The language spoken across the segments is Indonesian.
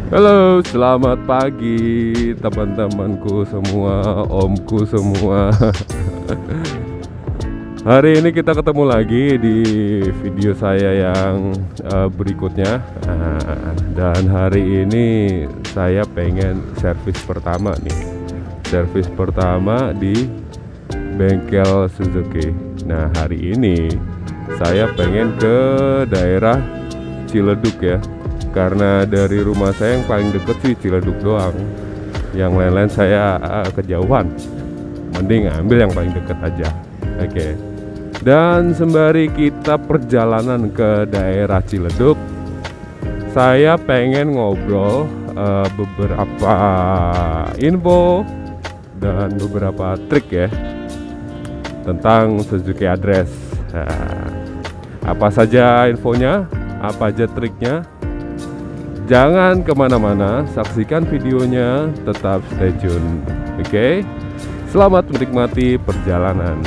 Halo, selamat pagi teman-temanku semua, omku semua. Hari ini kita ketemu lagi di video saya yang berikutnya. Dan hari ini saya pengen servis pertama nih. Servis pertama di bengkel Suzuki. Nah, hari ini saya pengen ke daerah Ciledug ya. Karena dari rumah saya yang paling deket sih Ciledug doang. Yang lain-lain saya kejauhan. Mending ambil yang paling deket aja. Oke. Dan sembari kita perjalanan ke daerah Ciledug, saya pengen ngobrol beberapa info dan beberapa trik ya tentang Suzuki Address. Apa saja infonya, apa aja triknya? Jangan kemana-mana, saksikan videonya, tetap stay tune. Oke, selamat menikmati perjalanan.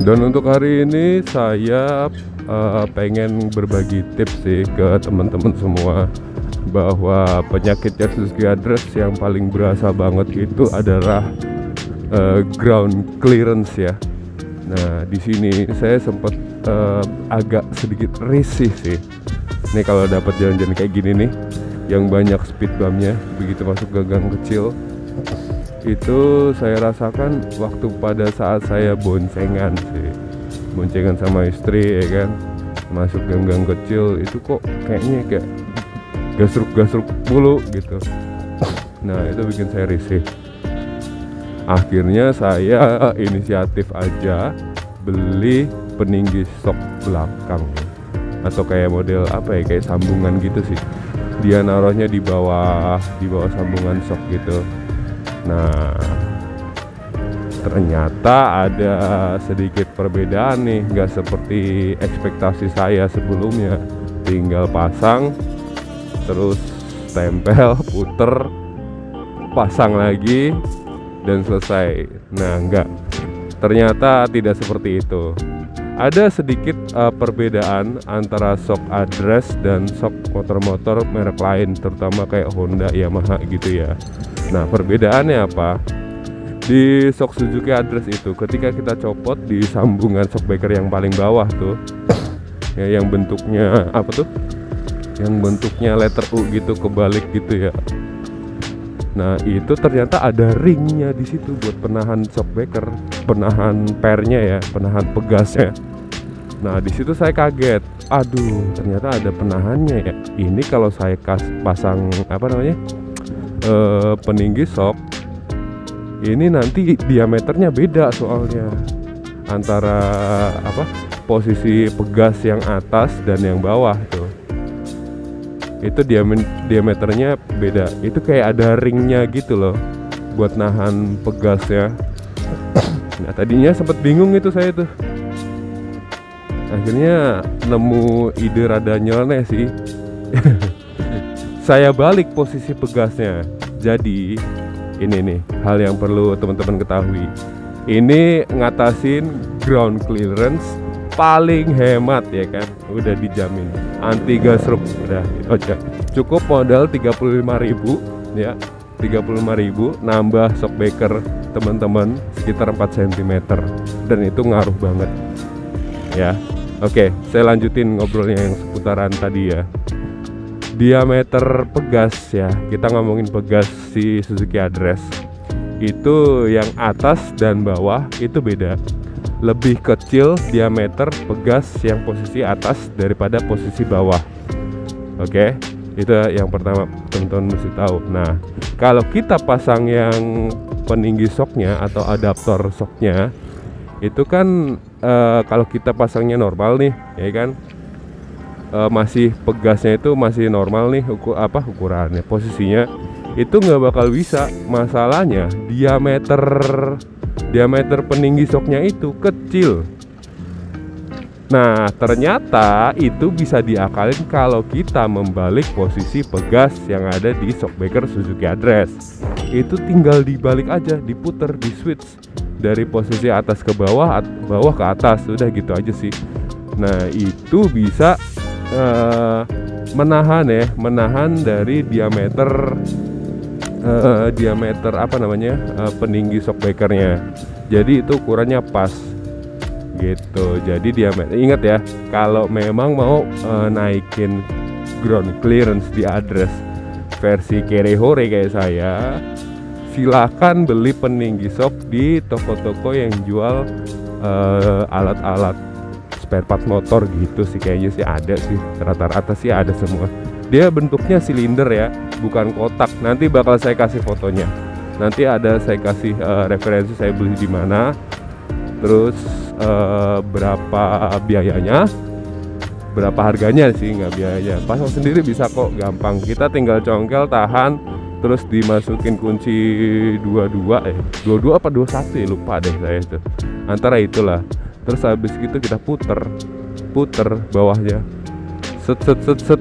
Dan untuk hari ini saya pengen berbagi tips sih ke teman-teman semua bahwa penyakitnya Suzuki Address yang paling berasa banget itu adalah ground clearance ya. Nah, di sini saya sempat agak sedikit risih sih. Nih kalau dapat jalan-jalan kayak gini nih, yang banyak speed bumpnya begitu masuk ke gang kecil. Itu saya rasakan waktu pada saat saya boncengan sama istri ya kan, masuk gang-gang kecil itu kok kayaknya kayak gasruk-gasruk mulu gitu. Nah, itu bikin saya risih. Akhirnya saya inisiatif aja beli peninggi sok belakang atau kayak model apa ya, kayak sambungan gitu sih. Dia naruhnya di bawah sambungan sok gitu. Nah, ternyata ada sedikit perbedaan nih, nggak seperti ekspektasi saya sebelumnya. Tinggal pasang, terus tempel, puter, pasang lagi, dan selesai. Nah, nggak. Ternyata tidak seperti itu. Ada sedikit perbedaan antara shock address dan shock motor-motor merek lain, terutama kayak Honda, Yamaha gitu ya. Nah, perbedaannya apa? Di shock Suzuki Address itu ketika kita copot di sambungan shockbreaker yang paling bawah tuh ya, yang bentuknya apa tuh? Yang bentuknya letter U gitu, kebalik gitu ya. Nah, itu ternyata ada ringnya di situ buat penahan shockbreaker, penahan pernya ya, penahan pegasnya. Nah, di situ saya kaget. Aduh, ternyata ada penahannya ya. Ini kalau saya pasang apa namanya? Peninggi shock ini nanti diameternya beda soalnya antara apa, posisi pegas yang atas dan yang bawah tuh. Itu diameternya beda. Itu kayak ada ringnya gitu loh buat nahan pegasnya. Nah, tadinya sempet bingung itu saya tuh. Akhirnya nemu ide rada nyeleneh sih. Saya balik posisi pegasnya. Jadi ini nih hal yang perlu teman-teman ketahui. Ini ngatasin ground clearance paling hemat ya kan. Udah dijamin anti gasruk. Udah itu aja. Cukup modal 35.000 ya. 35.000 nambah shockbreaker teman-teman sekitar 4 cm. Dan itu ngaruh banget. Ya. Oke, saya lanjutin ngobrolnya yang seputaran tadi ya. Diameter pegas ya, kita ngomongin pegas si Suzuki Address itu yang atas dan bawah itu beda. lebih kecil diameter pegas yang posisi atas daripada posisi bawah. Oke, itu yang pertama teman-teman mesti tahu. Nah, kalau kita pasang yang peninggi shocknya atau adaptor shocknya itu kan kalau kita pasangnya normal nih, ya kan, masih pegasnya itu masih normal nih, ukurannya, posisinya itu nggak bakal bisa. Masalahnya diameter peninggi shocknya itu kecil. Nah, ternyata itu bisa diakalin kalau kita membalik posisi pegas yang ada di shockbreaker Suzuki Address. Itu tinggal dibalik aja, diputer, di switch dari posisi atas ke bawah, bawah ke atas, udah gitu aja sih. Nah, itu bisa menahan dari diameter peninggi shockbreakernya. Jadi itu ukurannya pas gitu. Jadi diameter, ingat ya, kalau memang mau naikin ground clearance di Address versi Kerehore kayak saya, silakan beli peninggi shock di toko-toko yang jual alat-alat spare part motor gitu sih, kayaknya sih ada sih, rata-rata sih ada semua. Dia bentuknya silinder ya, bukan kotak. Nanti bakal saya kasih fotonya. Nanti ada saya kasih referensi saya beli di mana, terus berapa biayanya, berapa harganya sih, nggak biayanya. Pasang sendiri bisa kok, gampang. Kita tinggal congkel, tahan, terus dimasukin kunci 22 apa 21 ya, lupa deh saya itu. Antara itulah. Terus habis gitu kita puter bawahnya, set,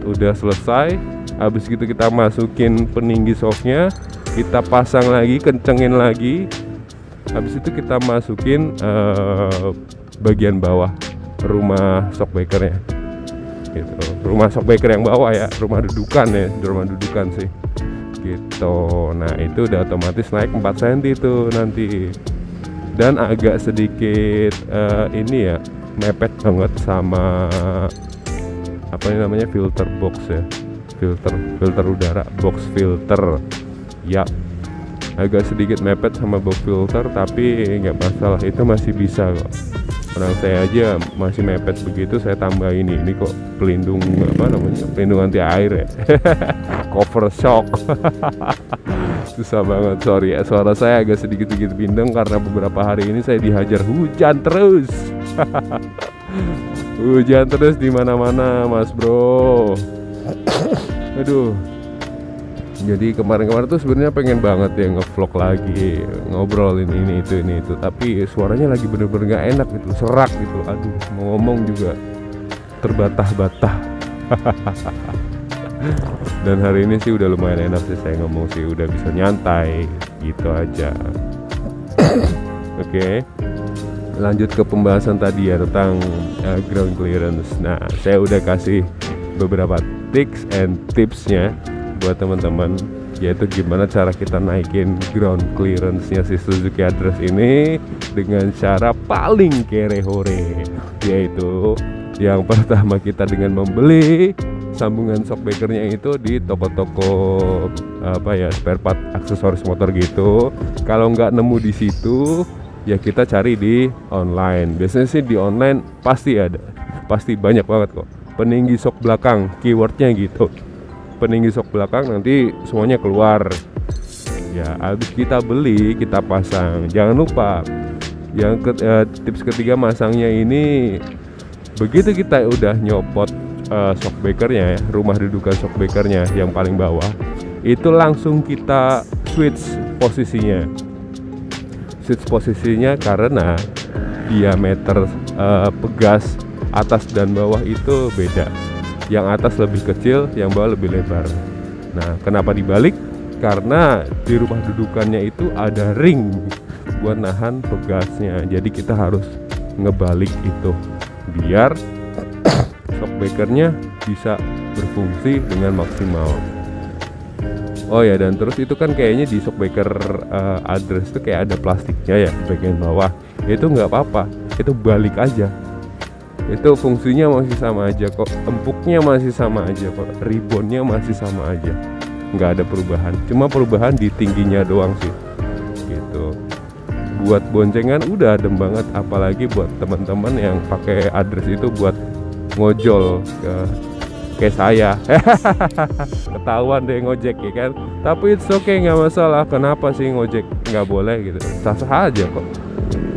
udah selesai. Habis gitu kita masukin peninggi shocknya, kita pasang lagi, kencengin lagi. Habis itu kita masukin bagian bawah rumah shockbreakernya gitu. Rumah shockbreaker yang bawah ya, rumah dudukan sih gitu. Nah, itu udah otomatis naik 4 cm itu nanti. Dan agak sedikit ini ya, mepet banget sama apa ini namanya, filter box ya, filter udara, box filter ya, agak sedikit mepet sama box filter, tapi nggak masalah, itu masih bisa kok. Orang saya aja masih mepet begitu, saya tambah ini kok pelindung pelindung anti air ya. Cover shock. Susah banget, sorry ya, suara saya agak sedikit bindeng karena beberapa hari ini saya dihajar hujan terus. Hujan terus di mana-mana, Mas Bro. Aduh. Jadi kemarin tuh sebenarnya pengen banget ya ngevlog lagi, ngobrolin ini itu, tapi suaranya lagi bener-bener gak enak gitu, serak gitu. Aduh, mau ngomong juga terbatah-batah. Dan hari ini sih udah lumayan enak sih saya ngomong sih, udah bisa nyantai gitu aja. Oke. Lanjut ke pembahasan tadi ya tentang ground clearance. Nah, saya udah kasih beberapa tips and tipsnya buat teman-teman, yaitu gimana cara kita naikin ground clearance-nya si Suzuki Address ini dengan cara paling Kerehore, yaitu yang pertama kita dengan membeli sambungan shockbreakernya itu di toko-toko spare part aksesoris motor gitu. Kalau nggak nemu di situ, ya kita cari di online. Biasanya sih di online pasti ada, pasti banyak banget kok. Peninggi shock belakang, keywordnya gitu. Peninggi shock belakang, nanti semuanya keluar. Ya, habis kita beli, kita pasang. Jangan lupa, yang tips ketiga masangnya ini, begitu kita udah nyopot shockbreakernya ya, rumah dudukan shockbreakernya yang paling bawah, itu langsung kita switch posisinya. Switch posisinya karena diameter pegas atas dan bawah itu beda. Yang atas lebih kecil, yang bawah lebih lebar. Nah, kenapa dibalik? Karena di rumah dudukannya itu ada ring buat nahan pegasnya. Jadi kita harus ngebalik itu biar shockbreakernya bisa berfungsi dengan maksimal. Oh ya, dan terus itu kan kayaknya di shockbreaker Address itu kayak ada plastiknya ya bagian bawah. Itu nggak apa-apa, itu balik aja. Itu fungsinya masih sama aja kok, empuknya masih sama aja kok, ribbonnya masih sama aja, nggak ada perubahan. Cuma perubahan di tingginya doang sih gitu. buat boncengan udah adem banget, apalagi buat teman-teman yang pakai address itu buat ngojol kayak saya. Ketahuan deh ngojek ya kan, tapi it's okay, nggak masalah. Kenapa sih ngojek nggak boleh gitu? Sah-sah aja kok,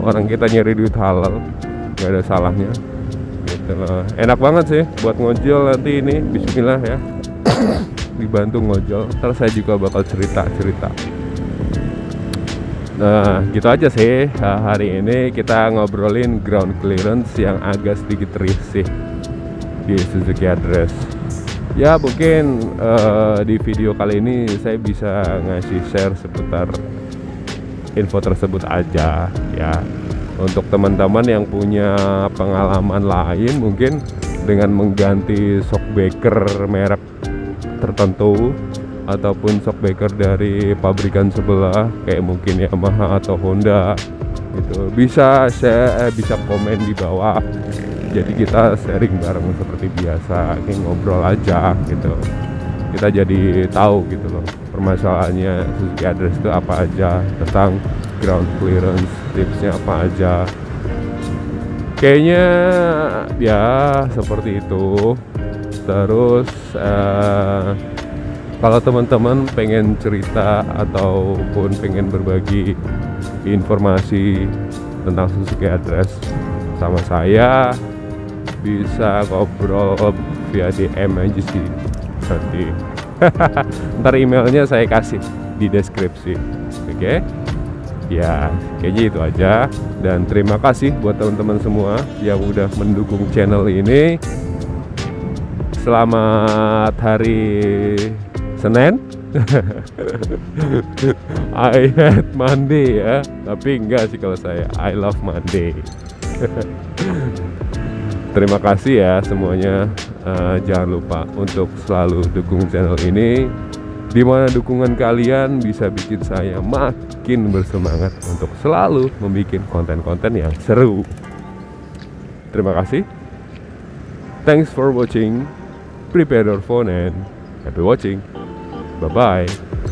orang kita nyari duit halal, nggak ada salahnya gitu loh. Enak banget sih buat ngojol nanti ini, bismillah ya. Dibantu ngojol, terus saya juga bakal cerita. Nah gitu aja sih, hari ini kita ngobrolin ground clearance yang agak sedikit risih di Suzuki Address. Ya mungkin di video kali ini saya bisa ngasih share seputar info tersebut aja ya. Untuk teman-teman yang punya pengalaman lain mungkin dengan mengganti shockbreaker merek tertentu ataupun shockbreaker dari pabrikan sebelah kayak mungkin Yamaha atau Honda gitu, bisa komen di bawah. Jadi kita sharing bareng seperti biasa, kayak ngobrol aja gitu. Kita jadi tahu gitu loh permasalahannya Suzuki Address itu apa aja, tentang ground clearance, tipsnya apa aja. Kayaknya ya seperti itu. Terus kalau teman-teman pengen cerita ataupun pengen berbagi informasi tentang Suzuki Address sama saya, bisa ngobrol via DM aja sih nanti. Ntar emailnya saya kasih di deskripsi. Oke? Ya kayaknya itu aja. Dan terima kasih buat teman-teman semua yang udah mendukung channel ini. Selamat hari Senin. I hate Monday ya, tapi enggak sih kalau saya, I love Monday. Terima kasih ya semuanya. Jangan lupa untuk selalu dukung channel ini, dimana dukungan kalian bisa bikin saya makin bersemangat untuk selalu membuat konten-konten yang seru. Terima kasih. Thanks for watching. Prepare your phone and happy watching. Bye bye.